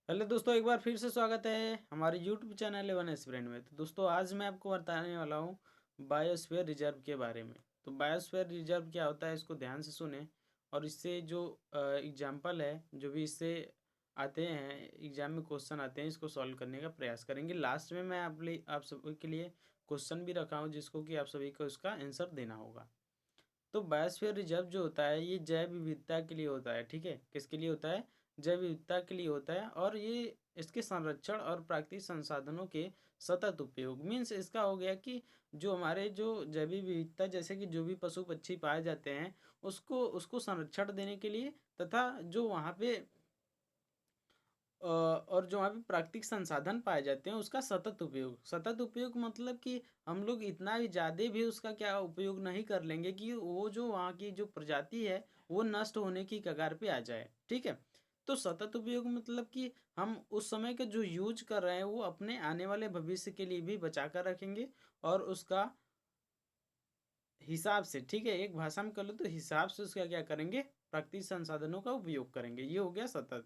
Hello दोस्तों, एक बार फिर से स्वागत है हमारे यूट्यूब चैनल एवन एस्पिरेंट में। तो दोस्तों, आज मैं आपको बताने वाला हूँ बायोस्फीयर रिजर्व के बारे में। तो बायोस्फीयर रिजर्व क्या होता है, इसको ध्यान से सुने। और इससे जो एग्जाम्पल है, जो भी इससे आते हैं एग्जाम में क्वेश्चन आते हैं, इसको सॉल्व करने का प्रयास करेंगे। लास्ट में मैं आप सभी के लिए क्वेश्चन भी रखा हूँ, जिसको कि आप सभी को इसका आंसर देना होगा। तो बायोस्फीयर रिजर्व जो होता है, ये जैव विविधता के लिए होता है। ठीक है, किसके लिए होता है? जैव विविधता के लिए होता है। और ये इसके संरक्षण और प्राकृतिक संसाधनों के सतत उपयोग, मीन्स इसका हो गया कि जो हमारे जो जैविक विविधता, जैसे कि जो भी पशु पक्षी पाए जाते हैं, उसको उसको संरक्षण देने के लिए, तथा जो वहाँ पे और जो वहाँ पे प्राकृतिक संसाधन पाए जाते हैं, उसका सतत उपयोग। सतत उपयोग मतलब कि हम लोग इतना ही ज़्यादा भी उसका क्या उपयोग नहीं कर लेंगे कि वो जो वहाँ की जो प्रजाति है, वो नष्ट होने की कगार पे आ जाए। ठीक है, तो सतत उपयोग मतलब कि हम उस समय का जो यूज कर रहे हैं, वो अपने आने वाले भविष्य के लिए भी बचा कर रखेंगे। और उसका हिसाब से, ठीक है, एक भाषा में कर लो तो हिसाब से उसका क्या करेंगे, प्राकृतिक संसाधनों का उपयोग करेंगे। ये हो गया सतत।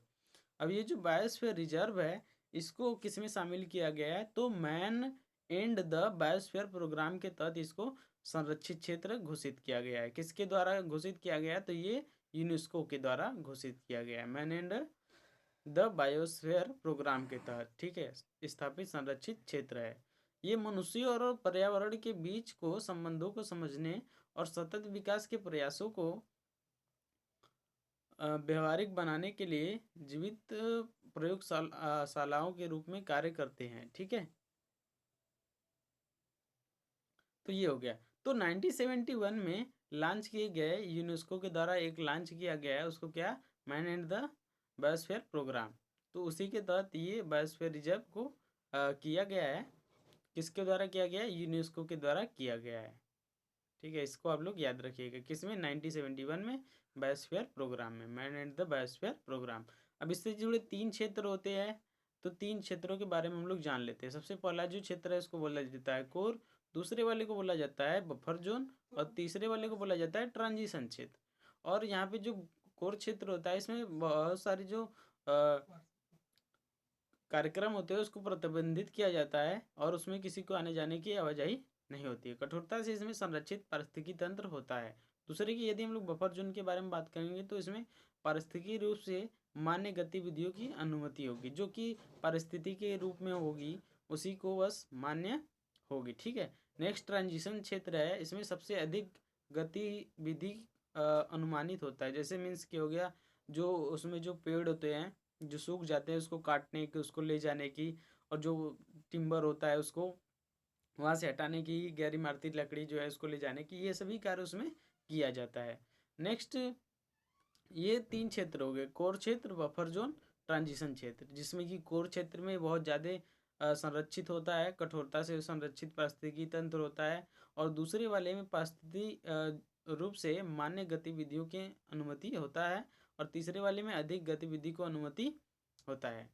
अब ये जो बायोस्फीयर रिजर्व है, इसको किस में शामिल किया गया है? तो man and the biosphere programme के तहत इसको संरक्षित क्षेत्र घोषित किया गया है। किसके द्वारा घोषित किया गया है? तो ये यूनेस्को के द्वारा घोषित किया गया है, man and the biosphere programme के तहत। ठीक है, स्थापित संरक्षित क्षेत्र है। ये मनुष्य और पर्यावरण के बीच को संबंधों को समझने और सतत विकास के प्रयासों को व्यवहारिक बनाने के लिए जीवित प्रयोगशालाओं के रूप में कार्य करते हैं। ठीक है, तो ये हो गया। तो 1971 में लॉन्च किए गए, यूनेस्को के द्वारा एक लॉन्च किया गया है, उसको क्या? Man and the biosphere programme. तो उसी के तहत ये बायोस्फीयर रिजर्व को किया गया है। किसके द्वारा किया गया है? यूनेस्को के द्वारा किया गया है। ठीक है, इसको आप लोग याद रखिएगा। किसमें? 1971 में बायोस्फीयर प्रोग्राम में, man and the biosphere programme. अब इससे जुड़े 3 क्षेत्र होते हैं। तो 3 क्षेत्रों के बारे में हम लोग जान लेते हैं। सबसे पहला जो क्षेत्र है, उसको बोला जाता है कोर। दूसरे वाले को बोला जाता है बफर जोन। और तीसरे वाले को बोला जाता है ट्रांजिशन क्षेत्र। और यहाँ पे जो कोर क्षेत्र होता है, इसमें बहुत सारी जो कार्यक्रम होते हैं, उसको प्रतिबंधित किया जाता है। और उसमें किसी को आने जाने की आवाजाही नहीं होती है। कठोरता से इसमें संरक्षित पारिस्थितिकी तंत्र होता है। दूसरे की यदि हम लोग बफर जोन के बारे में बात करेंगे, तो इसमें पारिस्थितिकी रूप से मान्य गतिविधियों की अनुमति होगी, जो कि पारिस्थितिकी के रूप में होगी, उसी को बस मान्य होगी। ठीक है, नेक्स्ट ट्रांजिशन क्षेत्र है। इसमें सबसे अधिक गतिविधि अनुमानित होता है। जैसे मीन्स क्या हो गया, जो उसमें जो पेड़ होते हैं जो सूख जाते हैं, उसको काटने की, उसको ले जाने की, और जो टिम्बर होता है उसको वहाँ से हटाने की, गैर इमारती लकड़ी जो है उसको ले जाने की, ये सभी कार्य उसमें किया जाता है। नेक्स्ट, ये 3 क्षेत्र हो गए, कोर क्षेत्र, बफर जोन, ट्रांजिशन क्षेत्र। जिसमें कि कोर क्षेत्र में बहुत ज़्यादा संरक्षित होता है, कठोरता से संरक्षित पारिस्थितिकी तंत्र होता है। और दूसरे वाले में पारिस्थितिकी रूप से मान्य गतिविधियों की अनुमति होता है। और तीसरे वाले में अधिक गतिविधि को अनुमति होता है।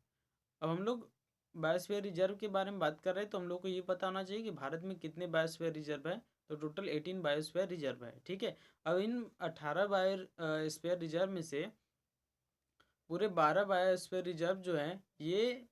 अब हम लोग बायोस्फीयर रिजर्व के बारे में बात कर रहे हैं, तो हम लोग को ये पता होना चाहिए कि भारत में कितने बायोस्फीयर रिजर्व है। तो टोटल 18 बायोस्फीयर रिजर्व है। ठीक है, अब इन 18 बायोस्फीयर रिजर्व में से पूरे 12 बायोस्फीयर रिजर्व जो है, ये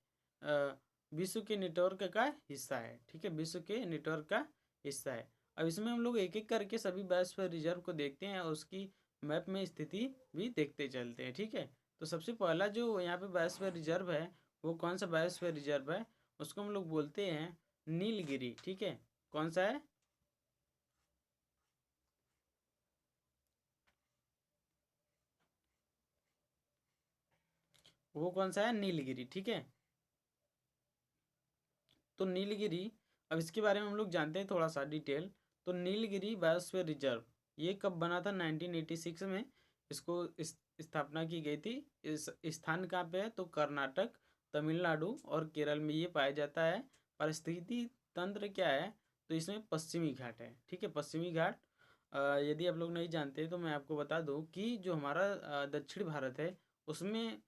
विश्व के नेटवर्क का हिस्सा है। ठीक है, विश्व के नेटवर्क का हिस्सा है। अब इसमें हम लोग एक एक करके सभी बायोस्फीयर रिजर्व को देखते हैं, और उसकी मैप में स्थिति भी देखते चलते हैं। ठीक है, तो सबसे पहला जो यहाँ पे बायोस्फीयर रिजर्व है, वो कौन सा बायोस्फीयर रिजर्व है? उसको हम लोग बोलते हैं नीलगिरी। ठीक है, कौन सा है? वो कौन सा है? नीलगिरी। ठीक है, तो नीलगिरी, अब इसके बारे में हम लोग जानते हैं थोड़ा सा डिटेल। तो नीलगिरी बायोस्फीयर रिजर्व ये कब बना था? 1986 में इसको स्थापना की गई थी। इस स्थान कहाँ पे है? तो कर्नाटक, तमिलनाडु और केरल में ये पाया जाता है। परिस्थिति तंत्र क्या है? तो इसमें पश्चिमी घाट है। ठीक है, पश्चिमी घाट। यदि आप लोग नहीं जानते तो मैं आपको बता दूं कि जो हमारा दक्षिण भारत है, उसमें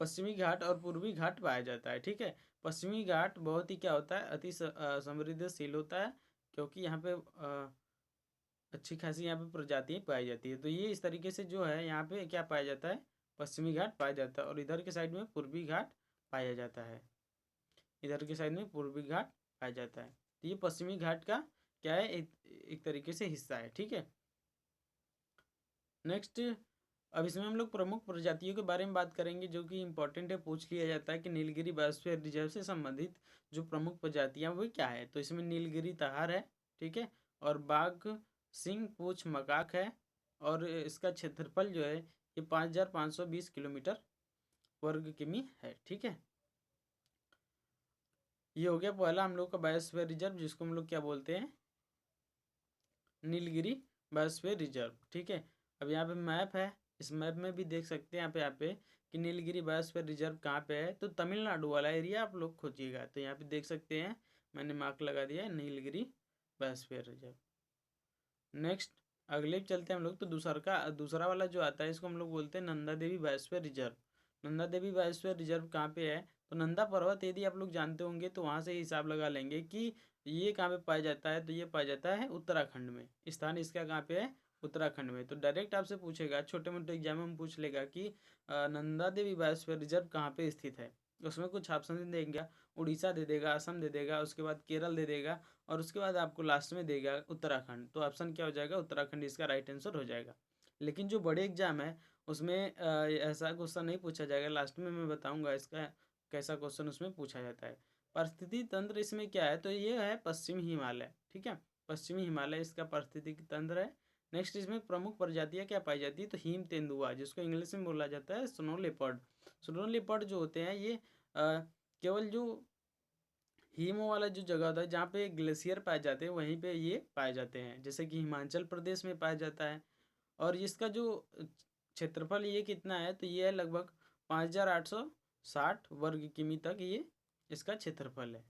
पश्चिमी घाट और पूर्वी घाट पाया जाता है। ठीक है, पश्चिमी घाट बहुत ही क्या होता है, अति समृद्धशील होता है, क्योंकि यहाँ पे अच्छी खासी यहाँ पे प्रजातियाँ पाई जाती है। तो ये इस तरीके से जो है, यहाँ पे क्या पाया जाता है? पश्चिमी घाट पाया जाता है, और इधर के साइड में पूर्वी घाट पाया जाता है। इधर के साइड में पूर्वी घाट पाया जाता है। तो ये पश्चिमी घाट का क्या है, एक तरीके से हिस्सा है। ठीक है, नेक्स्ट अब इसमें हम लोग प्रमुख प्रजातियों के बारे में बात करेंगे, जो कि इंपॉर्टेंट है, पूछ लिया जाता है कि नीलगिरी बायोस्फीयर रिजर्व से संबंधित जो प्रमुख प्रजातियां वो क्या है। तो इसमें नीलगिरी तहार है, ठीक है, और बाघ सिंह पूछ मकाक है, और इसका क्षेत्रफल जो है ये 5520 किलोमीटर वर्ग किमी है। ठीक है, ये हो गया पहला हम लोग का बायोस्फीयर रिजर्व, जिसको हम लोग क्या बोलते हैं, नीलगिरी बायोस्फीयर रिजर्व। ठीक है, अब यहाँ पे मैप है, इस मैप में भी देख सकते हैं यहाँ पे कि नीलगिरी बायोस्फीयर रिजर्व कहाँ पे है। तो तमिलनाडु वाला एरिया आप लोग खोजिएगा, तो यहाँ पे देख सकते हैं मैंने मार्क लगा दिया है, नीलगिरी बायोस्फीयर रिजर्व। नेक्स्ट अगले चलते हैं हम लोग, तो दूसरा वाला जो आता है इसको हम लोग बोलते हैं Nanda Devi biosphere reserve. Nanda Devi biosphere reserve कहाँ पे है, तो नंदा पर्वत यदि आप लोग जानते होंगे तो वहाँ से हिसाब लगा लेंगे कि ये कहाँ पे पाया जाता है। तो ये पाया जाता है उत्तराखंड में, स्थान इसका कहाँ पे है, उत्तराखंड में। तो डायरेक्ट आपसे पूछेगा, छोटे मोटे एग्जाम में पूछ लेगा कि नंदा देवी बायोस्फीयर रिजर्व कहाँ पे स्थित है। उसमें कुछ ऑप्शन देंगे, उड़ीसा दे देगा, असम दे देगा, उसके बाद केरल दे देगा, और उसके बाद आपको लास्ट में देगा उत्तराखंड। तो ऑप्शन क्या हो जाएगा, उत्तराखंड इसका राइट आंसर हो जाएगा। लेकिन जो बड़े एग्जाम है उसमें ऐसा क्वेश्चन नहीं पूछा जाएगा, लास्ट में मैं बताऊंगा इसका कैसा क्वेश्चन उसमें पूछा जाता है। परिस्थिति तंत्र इसमें क्या है, तो ये है पश्चिमी हिमालय। ठीक है, पश्चिमी हिमालय इसका पारिस्थितिक तंत्र है। नेक्स्ट इसमें प्रमुख प्रजातियां क्या पाई जाती है, तो हिम तेंदुआ, जिसको इंग्लिश में बोला जाता है स्नो लेपर्ड। स्नो लेपर्ड जो होते हैं ये केवल जो हिम वाला जो जगह होता है जहाँ पे ग्लेशियर पाए जाते हैं वहीं पे ये पाए जाते हैं, जैसे कि हिमाचल प्रदेश में पाया जाता है। और इसका जो क्षेत्रफल ये कितना है, तो ये है लगभग 5860 वर्ग किमी तक ये इसका क्षेत्रफल है।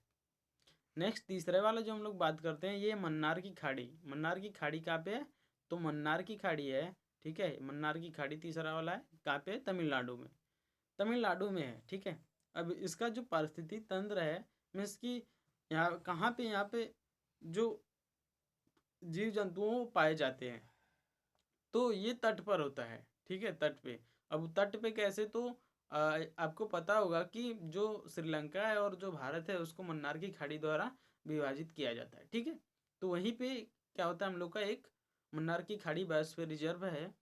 नेक्स्ट तीसरे वाला जो हम लोग बात करते हैं, ये मन्नार की खाड़ी। मन्नार की खाड़ी कहाँ पे है, तो मन्नार की खाड़ी है, ठीक है, मन्नार की खाड़ी तीसरा वाला है, कहाँ पे है, तमिलनाडु में। तमिलनाडु में है। ठीक है, अब इसका जो पारिस्थितिक तंत्र है, मीन्स कि यहाँ कहाँ पे, यहाँ पे जो जीव जंतुओं पाए जाते हैं, तो ये तट पर होता है। ठीक है, तट पे। अब तट पे कैसे, तो आपको पता होगा कि जो श्रीलंका है और जो भारत है उसको मन्नार की खाड़ी द्वारा विभाजित किया जाता है। ठीक है, तो वहीं पे क्या होता है, हम लोग का एक मन्नार की खाड़ी बायोस्फीयर रिजर्व है,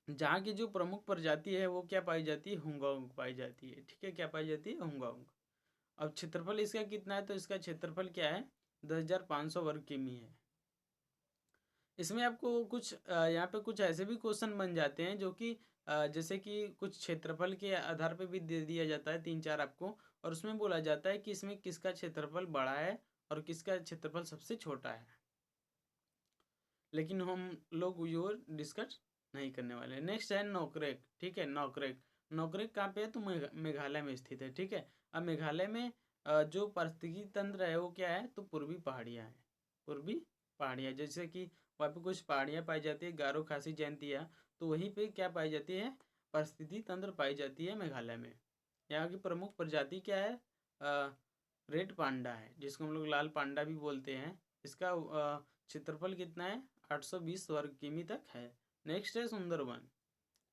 जहाँ की जो प्रमुख प्रजाति है वो क्या पाई जाती है, हुंगोंग पाई जाती है। ठीक है, क्या पाई जाती है, हुंगोंग। अब क्षेत्रफल इसका कितना है, तो इसका क्षेत्रफल क्या है, 10,500 वर्ग किमी है। इसमें आपको कुछ यहाँ पे कुछ ऐसे भी क्वेश्चन बन जाते हैं जो कि जैसे कि कुछ क्षेत्रफल के आधार पे भी दे दिया जाता है 3-4 आपको, और उसमें बोला जाता है कि इसमें किसका क्षेत्रफल बड़ा है और किसका क्षेत्रफल सबसे छोटा है। लेकिन हम लोग यो डिस्कस नहीं करने वाले हैं। नेक्स्ट है नोकरेक। ठीक है, नोकरेक। नोकरेक कहाँ पे है, तो मेघालय में स्थित है। ठीक है, अब मेघालय में जो पारिस्थितिकी तंत्र है वो क्या है, तो पूर्वी पहाड़ियाँ हैं। पूर्वी पहाड़ियाँ, जैसे कि वहाँ पे कुछ पहाड़ियाँ पाई जाती है, गारो खासी जयंतिया, तो वहीं पे क्या पाई जाती है, पारिस्थितिकी तंत्र पाई जाती है मेघालय में। यहाँ की प्रमुख प्रजाति क्या है, रेड पांडा है, जिसको हम लोग लाल पांडा भी बोलते हैं। इसका क्षेत्रफल कितना है, 820 वर्ग किमी तक है। नेक्स्ट है सुंदरवन।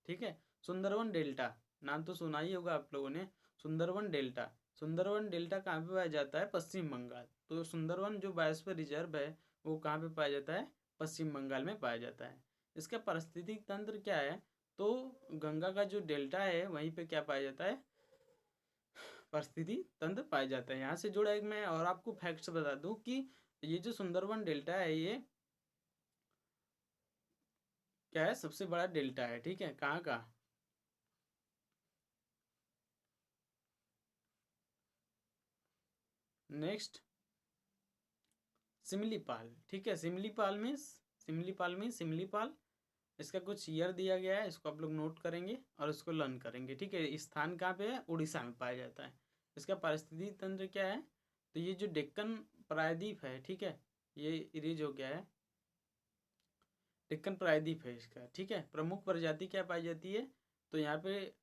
ठीक है, सुंदरवन डेल्टा, नाम तो सुना ही होगा आप लोगों ने, सुंदरवन डेल्टा। सुंदरवन डेल्टा कहाँ पे पाया जाता है, पश्चिम बंगाल। तो सुंदरवन जो बायोस्फीयर रिजर्व है वो कहाँ पे पाया जाता है, पश्चिम बंगाल में पाया जाता है। इसका पारिस्थितिक तंत्र क्या है, तो गंगा का जो डेल्टा है वहीं पे क्या पाया जाता है, परिस्थिति तंत्र पाया जाता है। यहाँ से जुड़ा एक मैं और आपको फैक्ट्स बता दूं कि ये जो सुंदरवन डेल्टा है ये क्या है, सबसे बड़ा डेल्टा है। ठीक है, कहाँ का, नेक्स्ट सिमलीपाल। ठीक है, सिमलीपाल, इसका कुछ ईयर दिया गया है, इसको आप लोग नोट करेंगे और इसको लर्न करेंगे। ठीक है, स्थान कहाँ पे है, उड़ीसा में पाया जाता है। इसका पारिस्थितिकी तंत्र क्या है, तो ये जो डेक्कन प्रायद्वीप है, ठीक है, ये इरेज हो गया है, डेक्कन प्रायद्वीप है इसका। ठीक है, प्रमुख प्रजाति क्या पाई जाती है, तो यहाँ पे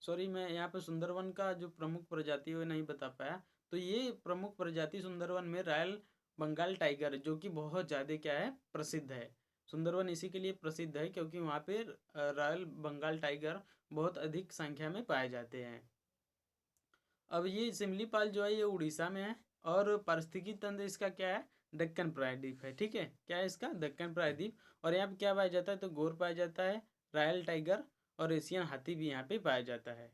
सॉरी मैं यहाँ पे सुंदरवन का जो प्रमुख प्रजाति है वो नहीं बता पाया। तो ये प्रमुख प्रजाति सुंदरवन में रॉयल बंगाल टाइगर जो कि बहुत ज़्यादा क्या है, प्रसिद्ध है। सुंदरवन इसी के लिए प्रसिद्ध है क्योंकि वहाँ पे रॉयल बंगाल टाइगर बहुत अधिक संख्या में पाए जाते हैं। अब ये सिमलीपाल जो है ये उड़ीसा में है और पारिस्थितिकी तंत्र इसका क्या है, दक्कन प्रायद्वीप है। ठीक है, क्या है इसका, दक्कन प्रायद्वीप। और यहाँ पे क्या पाया जाता है, तो गोर पाया जाता है, रॉयल टाइगर और एशियन हाथी भी यहाँ पे पाया जाता है।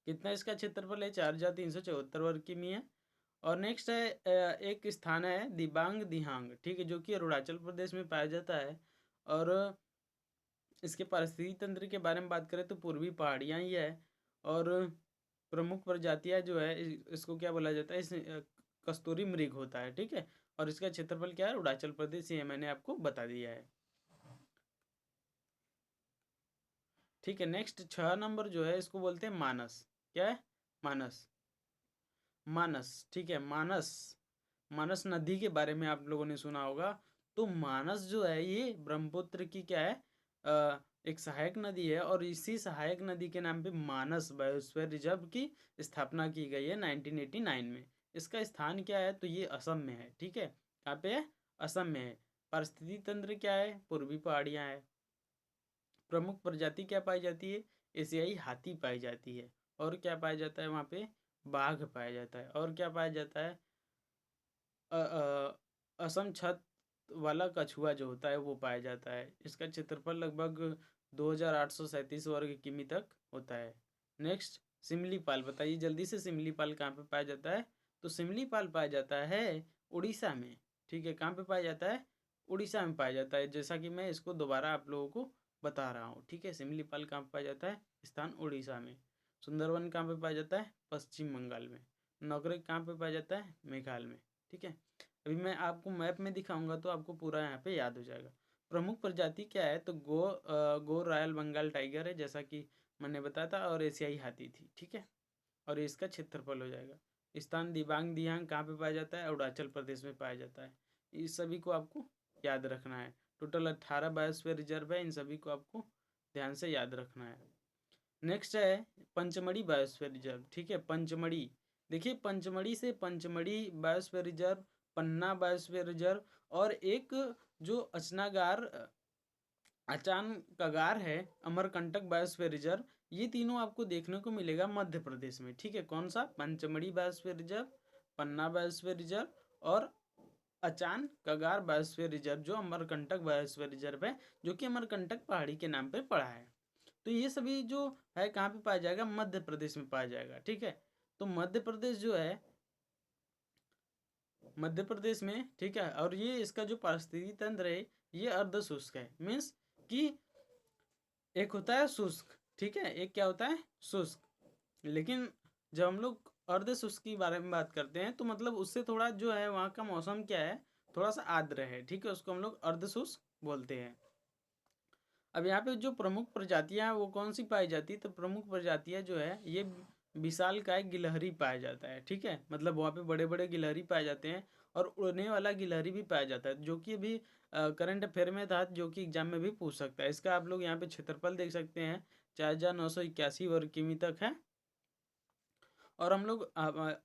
कितना इसका क्षेत्रफल है, 4374 वर्ग किमी है। और नेक्स्ट है एक स्थान है दिबांग दिहांग, ठीक है, जो कि अरुणाचल प्रदेश में पाया जाता है। और इसके पारिस्थितिकी तंत्र के बारे में बात करें तो पूर्वी पहाड़ियाँ ही है। और प्रमुख प्रजातियाँ जो है इसको क्या बोला जाता है, इस कस्तूरी मृग होता है। ठीक है, और इसका क्षेत्रफल क्या है, अरुणाचल प्रदेश ही है, मैंने आपको बता दिया है। ठीक है, नेक्स्ट 6 नंबर जो है इसको बोलते हैं मानस। क्या है, मानस, मानस। ठीक है, मानस, मानस नदी के बारे में आप लोगों ने सुना होगा। तो मानस जो है ये ब्रह्मपुत्र की क्या है, एक सहायक नदी है और इसी सहायक नदी के नाम पे मानस बायोस्फीयर रिजर्व की स्थापना की गई है 1989 में। इसका स्थान क्या है, तो ये असम में है। ठीक है, कहाँ पे है, असम में है। पारिस्थितिकी तंत्र क्या है, पूर्वी पहाड़ियाँ है। प्रमुख प्रजाति क्या पाई जाती है, एशियाई हाथी पाई जाती है। और क्या पाया जाता है वहाँ पे, बाघ पाया जाता है। और क्या पाया जाता है, असम छत वाला कछुआ जो होता है वो पाया जाता है। इसका क्षेत्रफल लगभग 2837 वर्ग किमी तक होता है। नेक्स्ट सिमलीपाल, बताइए जल्दी से, सिमलीपाल कहाँ पे पाया जाता है, तो सिमलीपाल पाया जाता है उड़ीसा में। ठीक है, कहाँ पे पाया जाता है, उड़ीसा में पाया जाता है, जैसा कि मैं इसको दोबारा आप लोगों को बता रहा हूँ। ठीक है, सिमलीपाल कहाँ पे पाया जाता है, स्थान उड़ीसा में। सुंदरवन कहाँ पे पाया जाता है, पश्चिम बंगाल में। नौकरी कहाँ पे पाया जाता है, मेघालय में। ठीक है, अभी मैं आपको मैप में दिखाऊंगा तो आपको पूरा यहाँ पे याद हो जाएगा। प्रमुख प्रजाति क्या है, तो गो रॉयल बंगाल टाइगर है, जैसा कि मैंने बताया था, और एशियाई हाथी थी। ठीक है, और इसका क्षेत्रफल हो जाएगा। स्थान दिबांग दिहांग कहाँ पे पाया जाता है, अरुणाचल प्रदेश में पाया जाता है। इस सभी को आपको याद रखना है। टोटल 18 बायोस्फीयर रिजर्व है, इन सभी को आपको ध्यान से याद रखना है। नेक्स्ट है पंचमढ़ी बायोस्फीयर रिजर्व। ठीक है, पंचमढ़ी, देखिए पंचमढ़ी से पंचमढ़ी बायोस्फीयर रिजर्व, पन्ना बायोस्फीयर रिजर्व और एक जो अचनागार अचान कगार है अमरकंटक बायोस्फीयर रिजर्व, ये तीनों आपको देखने को मिलेगा मध्य प्रदेश में। ठीक है, कौन सा, पंचमढ़ी बायोस्फीयर रिजर्व, पन्ना बायोस्फीयर रिजर्व और अचान कगार बायोस्फीयर रिजर्व, जो अमरकंटक बायोस्फीयर रिजर्व है, जो कि अमरकंटक पहाड़ी के नाम पे पड़ा है। तो ये सभी जो है कहाँ पे पाया जाएगा, मध्य प्रदेश में पाया जाएगा। ठीक है, तो मध्य प्रदेश जो है, मध्य प्रदेश में, ठीक है, और ये इसका जो पारिस्थितिकी तंत्र है ये अर्ध शुष्क है। मीन्स कि एक होता है शुष्क, ठीक है, एक क्या होता है, शुष्क। लेकिन जब हम लोग अर्ध शुष्क के बारे में बात करते हैं तो मतलब उससे थोड़ा जो है वहाँ का मौसम क्या है, थोड़ा सा आर्द्र है। ठीक है, उसको हम लोग अर्ध शुष्क बोलते हैं। अब यहाँ पे जो प्रमुख प्रजातियाँ हैं वो कौन सी पाई जाती है, तो प्रमुख प्रजातियाँ जो है ये विशाल काय गिलहरी पाया जाता है। ठीक है, मतलब वहाँ पे बड़े बड़े गिलहरी पाए जाते हैं और उड़ने वाला गिलहरी भी पाया जाता है, जो कि अभी करंट अफेयर में था, जो कि एग्जाम में भी पूछ सकता है। इसका आप लोग यहाँ पे क्षेत्रफल देख सकते हैं, 4981 वर्ग किमी तक है। और हम लोग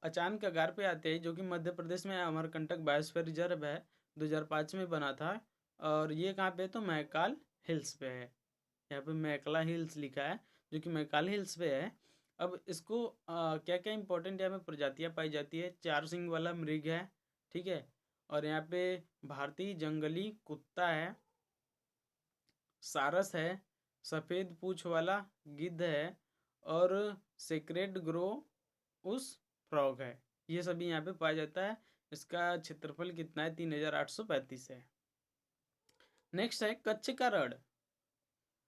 अचान कगार पे आते हैं, जो कि मध्य प्रदेश में अमरकंटक बायोस्फीयर रिजर्व है, 2005 में बना था। और ये कहाँ पे, तो मैकाल हिल्स पे है। यहाँ पे मैकला हिल्स लिखा है, जो कि मैकाल हिल्स पे है। अब इसको क्या क्या इंपॉर्टेंट यहाँ पे प्रजातियाँ पाई जाती है, 4 सींग वाला मृग है। ठीक है, और यहाँ पे भारतीय जंगली कुत्ता है, सारस है, सफ़ेद पूछ वाला गिद्ध है और सेक्रेड ग्रो उस फ्रॉग है। ये सभी यहाँ पे पाया जाता है। इसका क्षेत्रफल कितना है, 3835 है। नेक्स्ट है कच्छ का रण।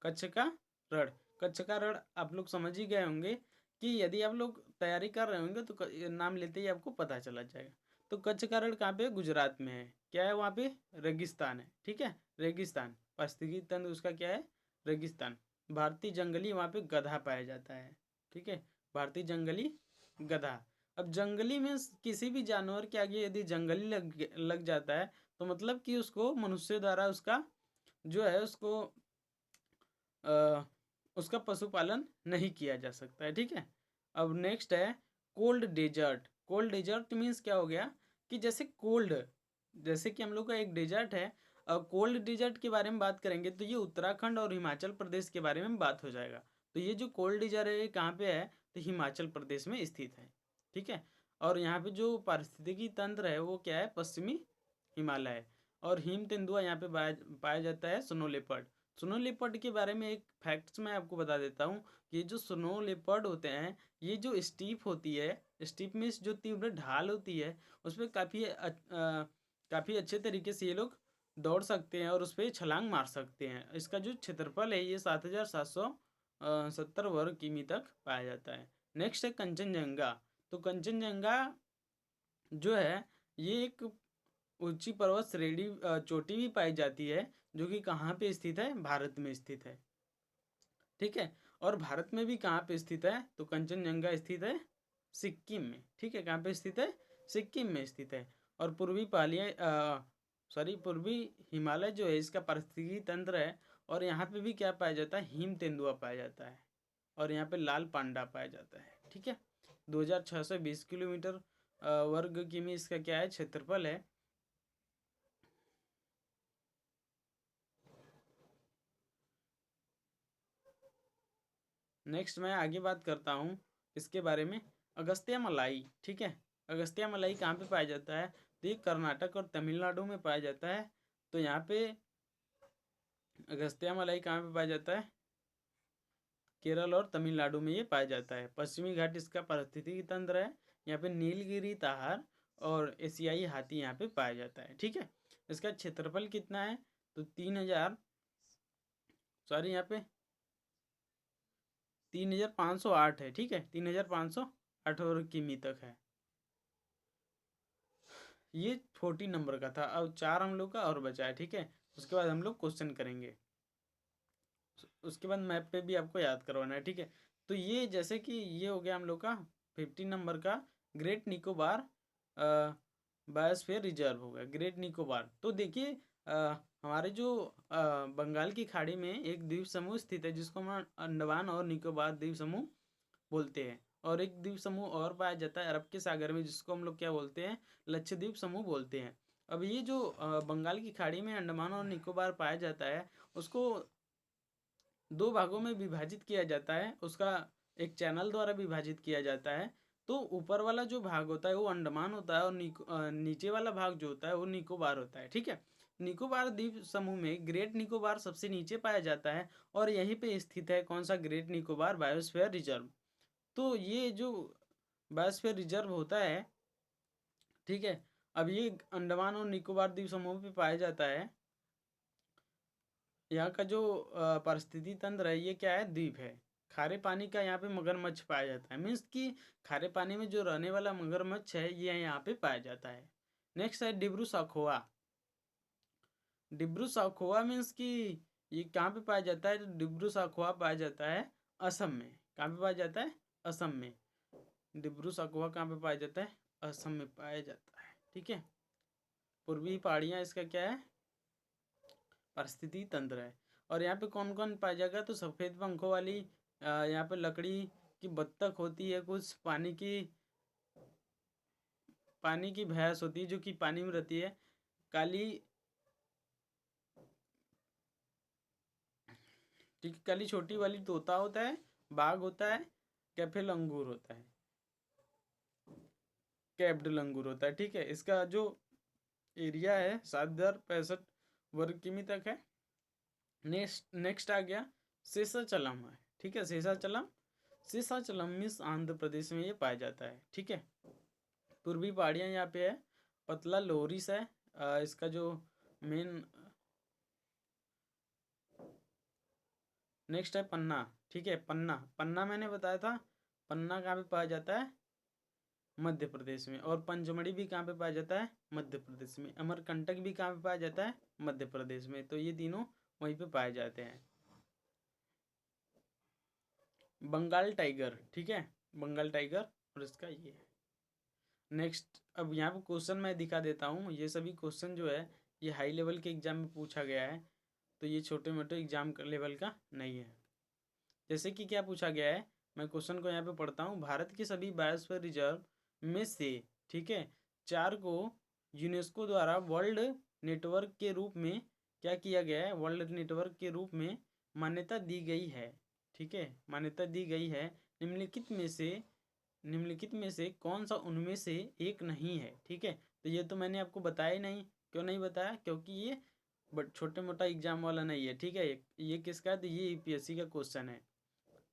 कच्छ का रण, कच्छ का रण आप लोग समझ ही गए होंगे कि यदि आप लोग तैयारी कर रहे होंगे तो नाम लेते ही आपको पता चला जाएगा। तो कच्छ का रण कहाँ पे, गुजरात में है। क्या है वहाँ पे, रेगिस्तान है। ठीक है, रेगिस्तान, पारिस्थितिकी तंत्र उसका क्या है, रेगिस्तान। भारतीय जंगली वहाँ पे गधा पाया जाता है। ठीक है, भारतीय जंगली गधा। अब जंगली में किसी भी जानवर के आगे यदि जंगली लग जाता है तो मतलब कि उसको मनुष्य द्वारा उसका जो है उसका पशुपालन नहीं किया जा सकता है। ठीक है, अब नेक्स्ट है cold desert. Cold desert means क्या हो गया कि जैसे कि हम लोग का एक डेजर्ट है, कोल्ड डेजर्ट के बारे में बात करेंगे तो ये उत्तराखंड और हिमाचल प्रदेश के बारे में बात हो जाएगा। तो ये जो कोल्ड डेजर्ट है ये कहाँ पे है, तो हिमाचल प्रदेश में स्थित है। ठीक है, और यहाँ पे जो पारिस्थितिकी तंत्र है वो क्या है, पश्चिमी हिमालय। और हिम तेंदुआ यहाँ पे पाया जाता है स्नो लेपर्ड। स्नो लेपर्ड के बारे में एक फैक्ट्स मैं आपको बता देता हूँ कि ये जो स्नो लेपर्ड होते हैं, ये जो स्टीप होती है, स्टीप मीन्स जो तीव्र ढाल होती है, उस पर काफ़ी अच्छे तरीके से ये लोग दौड़ सकते हैं और उस पर छलांग मार सकते हैं। इसका जो क्षेत्रफल है ये 7,770 वर्ग किमी तक पाया जाता है। नेक्स्ट है कंचनजंगा। तो कंचनजंगा जो है ये एक ऊंची पर्वत श्रेणी चोटी भी पाई जाती है, जो कि कहाँ पे स्थित है, भारत में स्थित है। ठीक है, और भारत में भी कहाँ पे स्थित है, तो कंचनजंगा स्थित है सिक्किम में। ठीक है, कहाँ पे स्थित है, सिक्किम में स्थित है। और पूर्वी हिमालय जो है इसका पारिस्थितिकी तंत्र है, और यहाँ पे भी क्या पाया जाता है, हिम तेंदुआ पाया जाता है, और यहाँ पे लाल पांडा पाया जाता है। ठीक है, 2620 किलोमीटर वर्ग किमी इसका क्या है, क्षेत्रफल है। नेक्स्ट मैं आगे बात करता हूँ इसके बारे में, अगस्त्य मलाई। ठीक है, अगस्त्य मलाई कहाँ पे पाया जाता है, तो ये कर्नाटक और तमिलनाडु में पाया जाता है। तो यहाँ पे अगस्त्य मलाई कहाँ पे पाया जाता है, केरल और तमिलनाडु में ये पाया जाता है। पश्चिमी घाट इसका पारिस्थितिकी तंत्र है। यहाँ पे नीलगिरी ताहार और एशियाई हाथी यहाँ पे पाया जाता है। ठीक है, इसका क्षेत्रफल कितना है, तो 3,508 है। ठीक है, 3,508 वर्ग किमी तक है। ये 40 नंबर का था। अब 4 हम लोग का और बचा है। ठीक है, उसके बाद हम लोग क्वेश्चन करेंगे, उसके बाद मैप पे भी आपको याद करवाना है। ठीक है, तो ये जैसे कि ये हो गया हम लोग का 15 नंबर का ग्रेट निकोबार बायोस्फीयर रिजर्व हो गया, ग्रेट निकोबार। तो देखिए हमारे जो बंगाल की खाड़ी में एक द्वीप समूह स्थित है जिसको हम अंडमान और निकोबार द्वीप समूह बोलते हैं, और एक द्वीप समूह और पाया जाता है अरब के सागर में जिसको हम लोग क्या बोलते हैं, लक्षद्वीप समूह बोलते हैं। अब ये जो बंगाल की खाड़ी में अंडमान और निकोबार पाया जाता है उसको 2 भागों में विभाजित किया जाता है, उसका एक चैनल द्वारा विभाजित किया जाता है। तो ऊपर वाला जो भाग होता है वो अंडमान होता है, और नीचे वाला भाग जो होता है वो निकोबार होता है। ठीक है, निकोबार द्वीप समूह में ग्रेट निकोबार सबसे नीचे पाया जाता है, और यहीं पे स्थित है कौन सा, ग्रेट निकोबार बायोस्फीयर रिजर्व। तो ये जो बायोस्फीयर रिजर्व होता है, ठीक है, अब ये अंडमान और निकोबार द्वीप समूह पे पाया जाता है। यहाँ का जो पारिस्थितिकी तंत्र है ये क्या है, द्वीप है। खारे पानी का यहाँ पे मगरमच्छ पाया जाता है, मीन्स कि खारे पानी में जो रहने वाला मगरमच्छ है ये यहाँ पे पाया जाता है। नेक्स्ट है डिब्रू साखोआ। डिब्रू साखोआ मीन्स कि ये कहाँ पे पाया जाता है, तो डिब्रू साखोआ पाया जाता है असम में। कहाँ पे पाया जाता है, असम में। डिब्रू साखोआ कहाँ पे पाया जाता है, असम में पाया जाता है। ठीक है, पूर्वी पहाड़ियाँ इसका क्या है, परिस्थिति तंत्र है। और यहाँ पे कौन कौन पाया जाएगा, तो सफ़ेद पंखों वाली यहाँ पे लकड़ी की बत्तख होती है, कुछ पानी की भैंस होती है जो कि पानी में रहती है, काली, ठीक, काली छोटी वाली तोता होता है, बाघ होता है, कैफे लंगूर होता है, कैप्ड लंगूर होता है। ठीक है, इसका जो एरिया है 7,065 वर्ग किमी तक है। नेक्स्ट आ गया शेषाचलम है। ठीक है, शेषाचलम मिस आंध्र प्रदेश में ये पाया जाता है। ठीक है, पूर्वी पहाड़ियाँ यहाँ पे है, पतला लोहरिस है इसका जो मेन। नेक्स्ट है पन्ना। ठीक है, पन्ना पन्ना मैंने बताया था, पन्ना कहाँ पे पाया जाता है, मध्य प्रदेश में। और पंचमढ़ी भी कहाँ पे पाया जाता है, मध्य प्रदेश में। अमरकंटक भी कहाँ पे पाया जाता है, मध्य प्रदेश में। तो ये तीनों वहीं पे पाए जाते हैं। बंगाल टाइगर, ठीक है, बंगाल टाइगर, और इसका ये है। नेक्स्ट, अब यहाँ पे क्वेश्चन मैं दिखा देता हूँ। ये सभी क्वेश्चन जो है ये हाई लेवल के एग्जाम में पूछा गया है, तो ये छोटे मोटे एग्जाम लेवल का नहीं है। जैसे कि क्या पूछा गया है, मैं क्वेश्चन को यहाँ पे पढ़ता हूँ। भारत के सभी बायोस्फीयर रिजर्व में से, ठीक है, 4 को यूनेस्को द्वारा वर्ल्ड नेटवर्क के रूप में क्या किया गया है, वर्ल्ड नेटवर्क के रूप में मान्यता दी गई है। ठीक है, मान्यता दी गई है। निम्नलिखित में से कौन सा उनमें से एक नहीं है। ठीक है, तो ये तो मैंने आपको बताया ही नहीं। क्यों नहीं बताया? क्योंकि ये बट छोटे मोटा एग्जाम वाला नहीं है। ठीक है, ये किसका है? तो ये यूपीएससी का क्वेश्चन है,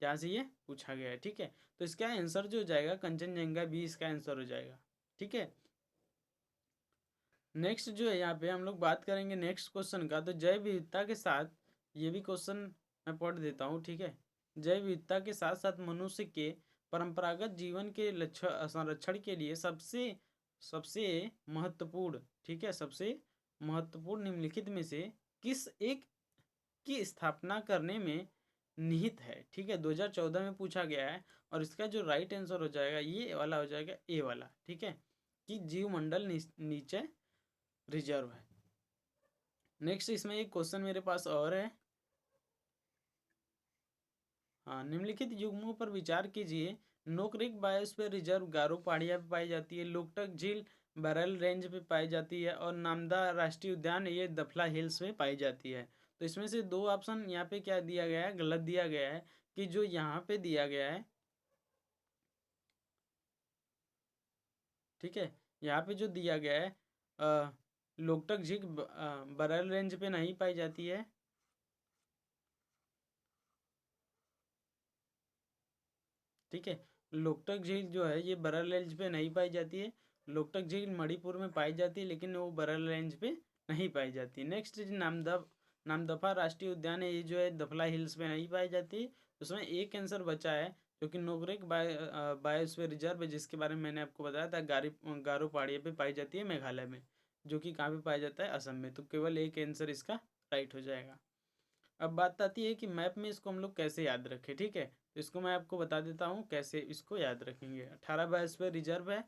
जहाँ से ये पूछा गया है। ठीक है, तो इसका आंसर जो हो जाएगा कंचनजंगा भी इसका आंसर हो जाएगा। ठीक है, नेक्स्ट जो है यहाँ पे हम लोग बात करेंगे नेक्स्ट क्वेश्चन का। तो जैव विविधता के साथ, ये भी क्वेश्चन मैं पढ़ देता हूँ। ठीक है, जैव विविधता के साथ साथ मनुष्य के परंपरागत जीवन के लक्ष्य संरक्षण के लिए सबसे सबसे महत्वपूर्ण, ठीक है, सबसे महत्वपूर्ण निम्नलिखित में से किस एक की स्थापना करने में निहित है। ठीक है, 2014 में पूछा गया है और इसका जो राइट आंसर हो जाएगा ये वाला हो जाएगा, ए वाला। ठीक है, कि जीवमंडल नीचे रिजर्व है। नेक्स्ट इसमें एक क्वेश्चन मेरे पास और है। हाँ, निम्नलिखित युग्मों पर विचार कीजिए। नोकरेक बायोस्फीयर रिजर्व गारो पहाड़िया पे पाई जाती है, लोकटक झील बरल रेंज पे पाई जाती है, और नामदा राष्ट्रीय उद्यान ये दफला हिल्स में पाई जाती है। तो इसमें से दो ऑप्शन यहाँ पे क्या दिया गया है, गलत दिया गया है। कि जो यहाँ पे दिया गया है, ठीक है, यहाँ पे जो दिया गया है लोकटक झील बरल रेंज पे नहीं पाई जाती है। ठीक है, लोकटक झील जो है ये बरल रेंज पे नहीं पाई जाती है। लोकटक झील मणिपुर में पाई जाती है, लेकिन वो बरल रेंज पे नहीं पाई जाती। नेक्स्ट नामदफा राष्ट्रीय उद्यान है, ये जो है दफला हिल्स पे नहीं पाई जाती। उसमें एक आंसर बचा है, जो कि नोकरेक बायोस्फीयर रिजर्व है, जिसके बारे में मैंने आपको बताया था। गारो पहाड़ियों पे पाई जाती है मेघालय में, जो कि कहाँ पे पाया जाता है, असम में। तो केवल एक आंसर इसका राइट हो जाएगा। अब बात आती है कि मैप में इसको हम लोग कैसे याद रखें। ठीक है, तो इसको मैं आपको बता देता हूँ कैसे इसको याद रखेंगे। 18 बायोस्फीयर रिजर्व है।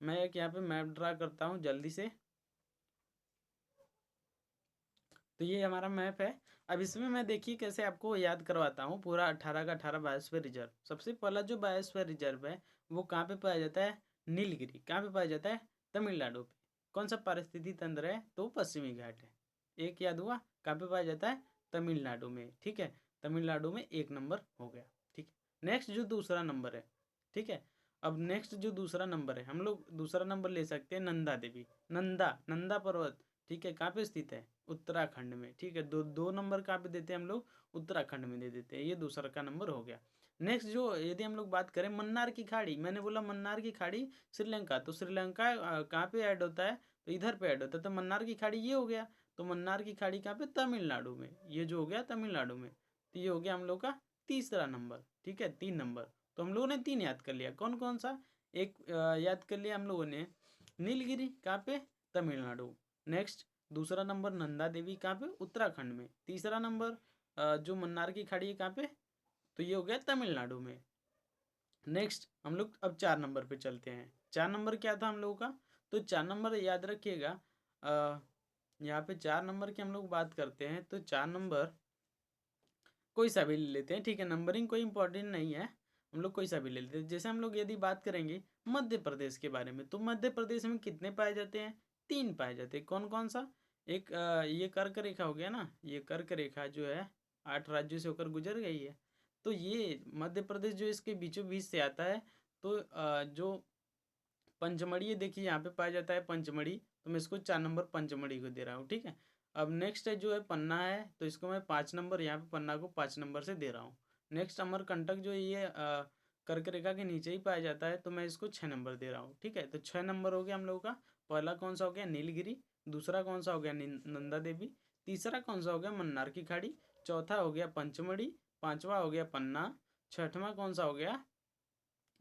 मैं एक यहाँ पे मैप ड्रा करता हूँ जल्दी से। तो ये हमारा मैप है। अब इसमें मैं देखिए कैसे आपको याद करवाता हूँ पूरा 18 का 18 बायोस्फीयर रिजर्व। सबसे पहला जो बायोस्फीयर रिजर्व है वो कहाँ पे पाया जाता है, नीलगिरी। कहाँ पे पाया जाता है, तमिलनाडु पे। कौन सा पारिस्थितिकी तंत्र है, तो पश्चिमी घाट है। एक याद हुआ, कहाँ पे पाया जाता है, तमिलनाडु में। ठीक है, तमिलनाडु में एक नंबर हो गया। ठीक है, नेक्स्ट जो दूसरा नंबर है, ठीक है, अब नेक्स्ट जो दूसरा नंबर है, हम लोग दूसरा नंबर ले सकते हैं नंदा देवी। नंदा पर्वत, ठीक है, कहाँ पे स्थित है, उत्तराखंड में। ठीक है, दो दो नंबर कहाँ पे देते हैं हम लोग, उत्तराखंड में दे देते हैं। ये दूसरा का नंबर हो गया। नेक्स्ट जो यदि हम लोग बात करें मन्नार की खाड़ी, मैंने बोला मन्नार की खाड़ी श्रीलंका, तो श्रीलंका कहाँ पे ऐड होता है, तो इधर पे ऐड होता है। तो मन्नार की खाड़ी ये हो गया। तो मन्नार की खाड़ी कहाँ पे, तमिलनाडु में। ये जो हो गया तमिलनाडु में। तो ये हो गया हम लोग का तीसरा नंबर। ठीक है, 3 नंबर। तो हम लोगों ने 3 याद कर लिया। कौन कौन सा, एक याद कर लिया हम लोगों ने, नीलगिरी कहाँ पे, तमिलनाडु। नेक्स्ट दूसरा नंबर नंदा देवी कहाँ पे, उत्तराखंड में। तीसरा नंबर जो मन्नार की खाड़ी है कहाँ पे, तो ये हो गया तमिलनाडु में। नेक्स्ट हम लोग अब 4 नंबर पे चलते हैं। 4 नंबर क्या था हम लोगों का, तो 4 नंबर याद रखिएगा। यहाँ पे 4 नंबर की हम लोग बात करते हैं, तो 4 नंबर कोई सा भी ले लेते हैं। ठीक है, नंबरिंग कोई इंपॉर्टेंट नहीं है, हम लोग कोई सा भी ले लेते हैं। जैसे हम लोग यदि बात करेंगे मध्य प्रदेश के बारे में, तो मध्य प्रदेश में कितने पाए जाते हैं, 3 पाए जाते हैं। कौन कौन सा, एक ये कर्क रेखा हो गया ना, ये कर्क रेखा जो है 8 राज्यों से होकर गुजर गई है। तो ये मध्य प्रदेश जो इसके बीचों बीच से आता है। तो जो पंचमढ़ी है, देखिए यहाँ पे पाया जाता है पंचमढ़ी, तो मैं इसको 4 नंबर पंचमढ़ी को दे रहा हूँ। ठीक है, अब नेक्स्ट है जो है पन्ना है, तो इसको मैं 5 नंबर, यहाँ पे पन्ना को 5 नंबर से दे रहा हूँ। नेक्स्ट अमरकंटक जो ये कर्क रेखा के नीचे ही पाया जाता है, तो मैं इसको 6 नंबर दे रहा हूँ। ठीक है, तो 6 नंबर हो गया हम लोगों का। पहला कौन सा हो गया, नीलगिरी। दूसरा कौन सा हो गया, नंदा देवी। तीसरा कौन सा हो गया, मन्नार की खाड़ी। चौथा हो गया पंचमढ़ी। पांचवा हो गया पन्ना। छठवां कौन सा हो गया,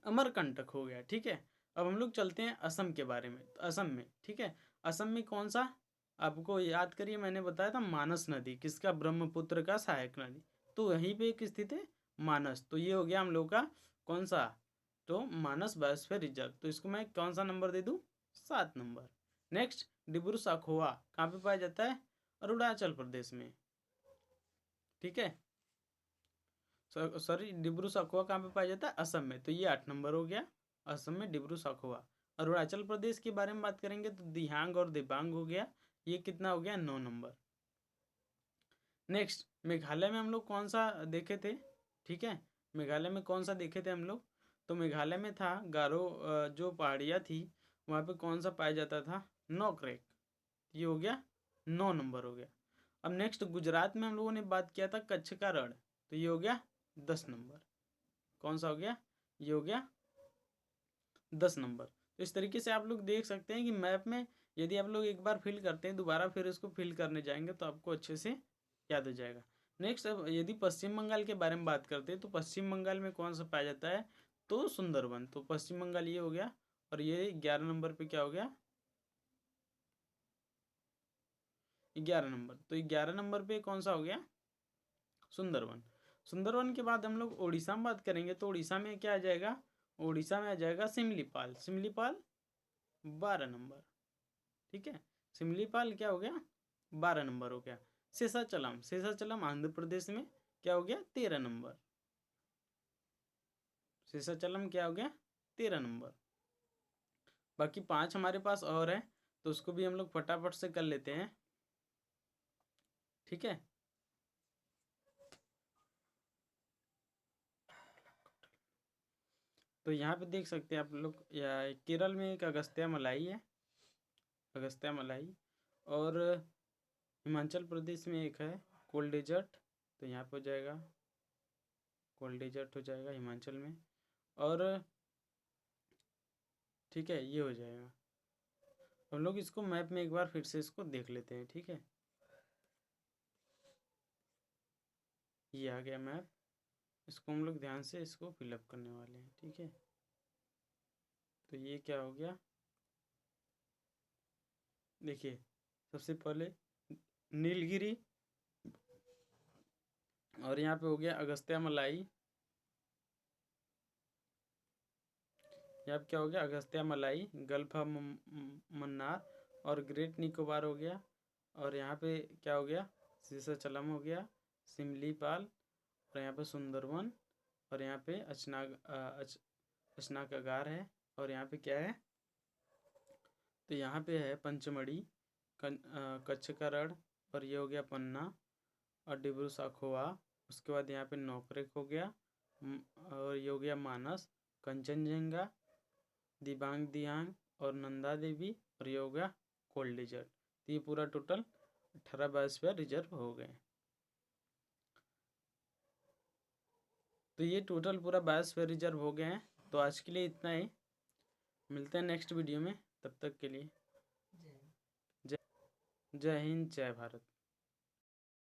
अमरकंटक हो गया। ठीक है, अब हम लोग चलते हैं असम के बारे में। तो असम में, ठीक है, असम में कौन सा, आपको याद करिए, मैंने बताया था मानस नदी किसका, ब्रह्मपुत्र का सहायक नदी। तो वहीं पे एक स्थित है मानस। तो ये हो गया हम लोग का कौन सा, तो मानस बायोस्फीयर रिजर्व। तो इसको मैं कौन सा नंबर दे दूँ, 7 नंबर। नेक्स्ट डिब्रू सखोवा कहाँ पे पाया जाता है, अरुणाचल प्रदेश में। ठीक है, सॉरी डिब्रू सखोवा कहाँ पे पाया जाता है, असम में। तो ये 8 नंबर हो गया, असम में डिब्रू सखोवा। अरुणाचल प्रदेश के बारे में बात करेंगे तो दिहांग और दिबांग हो गया, ये कितना हो गया 9 नंबर। नेक्स्ट मेघालय में हम लोग कौन सा देखे थे, ठीक है, मेघालय में कौन सा देखे थे हम लोग, तो मेघालय में था गारो, जो पहाड़ियाँ थी वहाँ पे कौन सा पाया जाता था, नोकरेक, ये हो गया 9 नंबर हो गया। अब नेक्स्ट गुजरात में हम लोगों ने बात किया था कच्छ का रण, तो ये हो गया 10 नंबर, कौन सा हो गया, ये हो गया 10 नंबर। तो इस तरीके से आप लोग देख सकते हैं कि मैप में यदि आप लोग एक बार फिल करते हैं दोबारा फिर इसको फिल करने जाएंगे तो आपको अच्छे से याद हो जाएगा। नेक्स्ट अब यदि पश्चिम बंगाल के बारे में बात करते हैं तो पश्चिम बंगाल में कौन सा पाया जाता है, तो सुंदरवन, तो पश्चिम बंगाल ये हो गया। और ये 11 नंबर पे क्या हो गया, 11 नंबर, तो 11 नंबर पे कौन सा हो गया, सुंदरवन। सुंदरवन के बाद हम लोग उड़ीसा में बात करेंगे तो उड़ीसा में क्या आ जाएगा, उड़ीसा में आ जाएगा सिमलीपाल, सिमलीपाल 12 नंबर, ठीक है, सिमलीपाल क्या हो गया 12 नंबर हो गया। शेषाचलम, शेषाचलम आंध्र प्रदेश में क्या हो गया 13 नंबर, शेषाचलम क्या हो गया 13 नंबर। बाकी 5 हमारे पास और है तो उसको भी हम लोग फटाफट से कर लेते हैं, ठीक है। तो यहाँ पे देख सकते हैं आप लोग, केरल में एक अगस्त्य मलाई है, अगस्त्य मलाई, और हिमाचल प्रदेश में एक है कोल्ड डेजर्ट, तो यहाँ पे हो जाएगा कोल्ड डेजर्ट हो जाएगा हिमाचल में, और ठीक है ये हो जाएगा। हम लोग इसको मैप में एक बार फिर से इसको देख लेते हैं, ठीक है, ये आ गया मैप, इसको हम लोग ध्यान से इसको फिलअप करने वाले हैं, ठीक है। तो ये क्या हो गया, देखिए सबसे पहले नीलगिरी, और यहाँ पे हो गया अगस्त्य मलाई, यहाँ पे क्या हो गया अगस्त्य मलाई, गल्फ ऑफ मन्नार और ग्रेट निकोबार हो गया, और यहाँ पे क्या हो गया शेषाचलम हो गया, सिमलीपाल, और यहाँ पे सुंदरवन, और यहाँ पे अचनाकगार है, और यहाँ पे क्या है, तो यहाँ पे है पंचमढ़ी, कच्छ का रण, और ये हो गया पन्ना और डिब्रू साखोवा, उसके बाद यहाँ पे नोकरेक हो गया, और ये हो गया मानस, कंचनजंगा, दिबांग दियांग और नंदा देवी, और ये हो गया कोल्ड डेजर्ट। तो ये पूरा टोटल 18 बायोस्फीयर रिजर्व हो गए। तो ये टोटल पूरा बायोस्फीयर रिजर्व हो गए हैं। तो आज के लिए इतना ही, मिलते हैं नेक्स्ट वीडियो में, तब तक के लिए जय हिंद जय भारत।